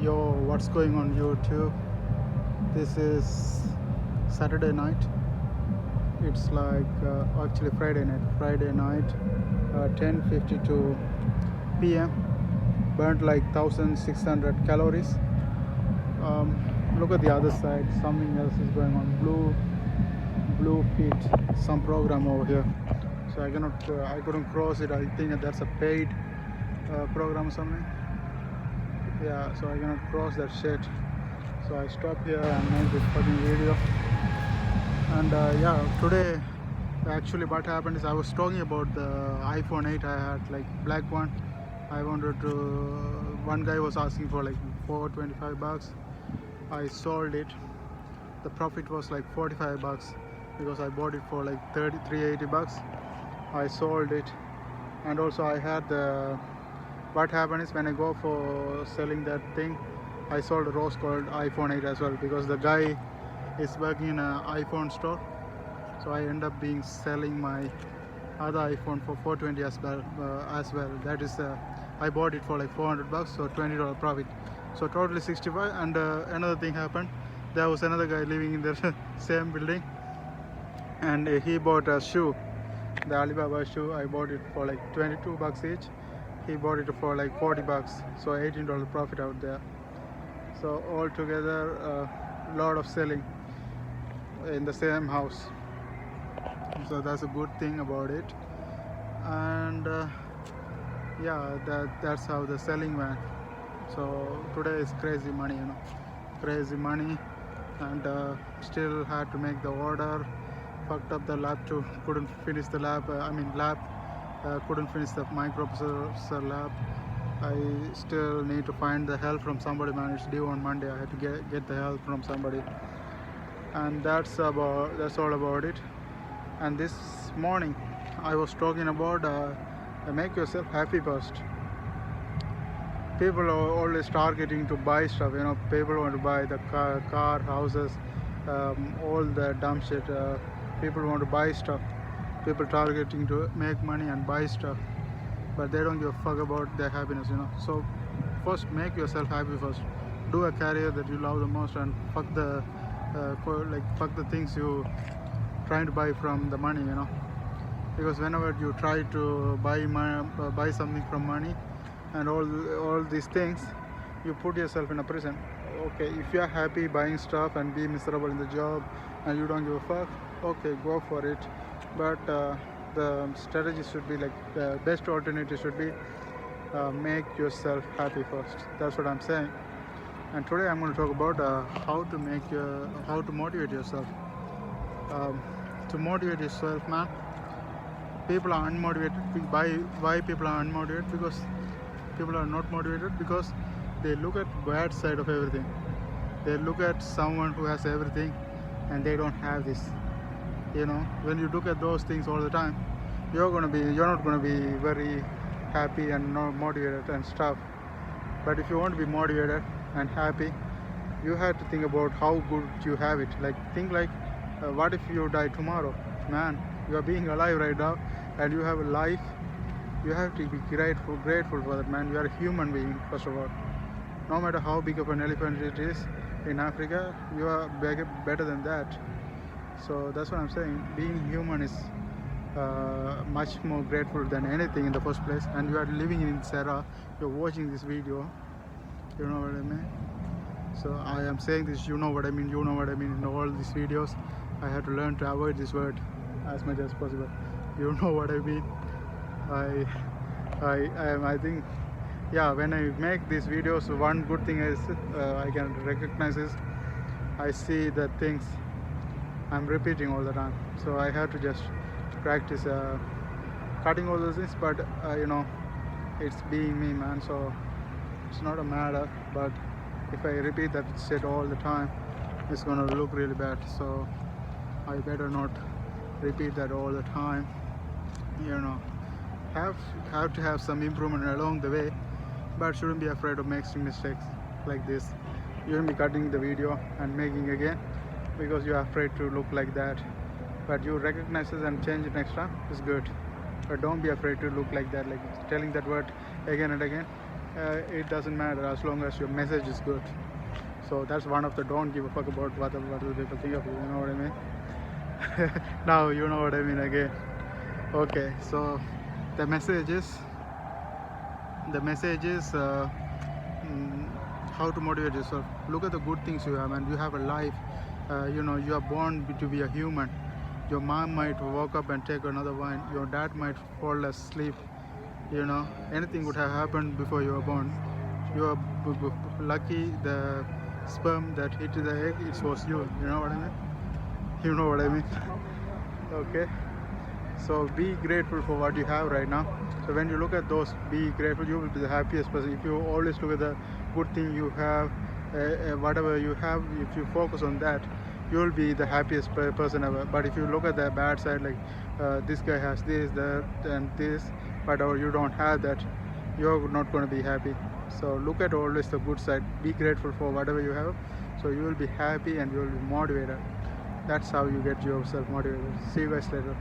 Yo, what's going on YouTube? This is Saturday night. It's like actually Friday night, 10:52 p.m. Burnt like 1,600 calories. Look at the other side. Something else is going on. Blue feet. Some program over here. So I couldn't cross it. I think that's a paid program or something. Yeah, so I cannot cross that shit. So I stopped here and made this fucking video. And yeah, today actually what happened is I was talking about the iPhone 8 I had, like black one. I wanted to, one guy was asking for like $425. I sold it. The profit was like $45 because I bought it for like $380. I sold it. And also I had the, what happened is when I go for selling that thing, I sold a rose called iPhone 8 as well, because the guy is working in an iPhone store. So I end up selling my other iPhone for $420 as well. That is, I bought it for like $400, so $20 profit. So totally 65. And another thing happened. There was another guy living in the same building, and he bought a shoe, the Alibaba shoe. I bought it for like $22 each. He bought it for like $40, so $18 profit out there. So altogether, a lot of selling in the same house. So that's a good thing about it. And yeah, that's how the selling went. So today is crazy money, crazy money. And still had to make the order. Fucked up the lab too. Couldn't finish the lab. Couldn't finish the microprocessor lab. I still need to find the help from somebody, man. It's due on Monday. I had to get the help from somebody. And that's all about it. And this morning I was talking about make yourself happy first. People are always targeting to buy stuff, people want to buy the car, houses, all the dumb shit. People want to buy stuff. People targeting to make money and buy stuff, but they don't give a fuck about their happiness, So first, make yourself happy first. Do a career that you love the most, and fuck the things you trying to buy from the money, Because whenever you try to buy something from money and all these things, you put yourself in a prison. Okay, if you are happy buying stuff and be miserable in the job and you don't give a fuck, okay, go for it. But the strategy should be, like, the best alternative should be make yourself happy first. That's what I'm saying. And today I'm going to talk about how to motivate yourself. To motivate yourself, man. People are unmotivated. Why people are unmotivated? Because people are not motivated because they look at bad side of everything. They look at someone who has everything and they don't have this. When you look at those things all the time, you're not gonna be very happy and not motivated and stuff. But if you want to be motivated and happy, you have to think about how good you have it. Like, think like, what if you die tomorrow? Man, you are being alive right now and you have a life. You have to be grateful for that, man. You are a human being, first of all. No matter how big of an elephant it is in Africa, you are better than that. So that's what I'm saying. Being human is much more grateful than anything in the first place. And you are living in Sarah. You're watching this video. You know what I mean? So I am saying this. You know what I mean. You know what I mean. In all these videos, I have to learn to avoid this word as much as possible. You know what I mean? I think, yeah, when I make these videos, one good thing is I can recognize is I see the things I'm repeating all the time. So I have to just practice cutting all those things. But it's being me, man. So it's not a matter. But if I repeat that shit all the time, it's gonna look really bad. So I better not repeat that all the time. Have to have some improvement along the way, but shouldn't be afraid of making mistakes like this. You shouldn't be cutting the video and making again because you're afraid to look like that. But you recognize it and change it next time is good. But don't be afraid to look like that, like telling that word again and again. it doesn't matter as long as your message is good. So that's one of the don't give a fuck about what other people think of you. You know what I mean? Now you know what I mean again. Okay, so the message is how to motivate yourself. Look at the good things you have, and you have a life. You are born to be a human. Your mom might wake up and take another wine. Your dad might fall asleep. Anything would have happened before you were born. You are lucky. The sperm that hit the egg, it was you. You know what I mean? You know what I mean? Okay. So be grateful for what you have right now. So when you look at those, be grateful. You will be the happiest person. If you always look at the good thing you have, whatever you have, if you focus on that, you will be the happiest person ever. But if you look at the bad side, like this guy has this, that, and this, but or you don't have that, you're not going to be happy. So look at always the good side. Be grateful for whatever you have. So you will be happy and you will be motivated. That's how you get yourself motivated. See you guys later.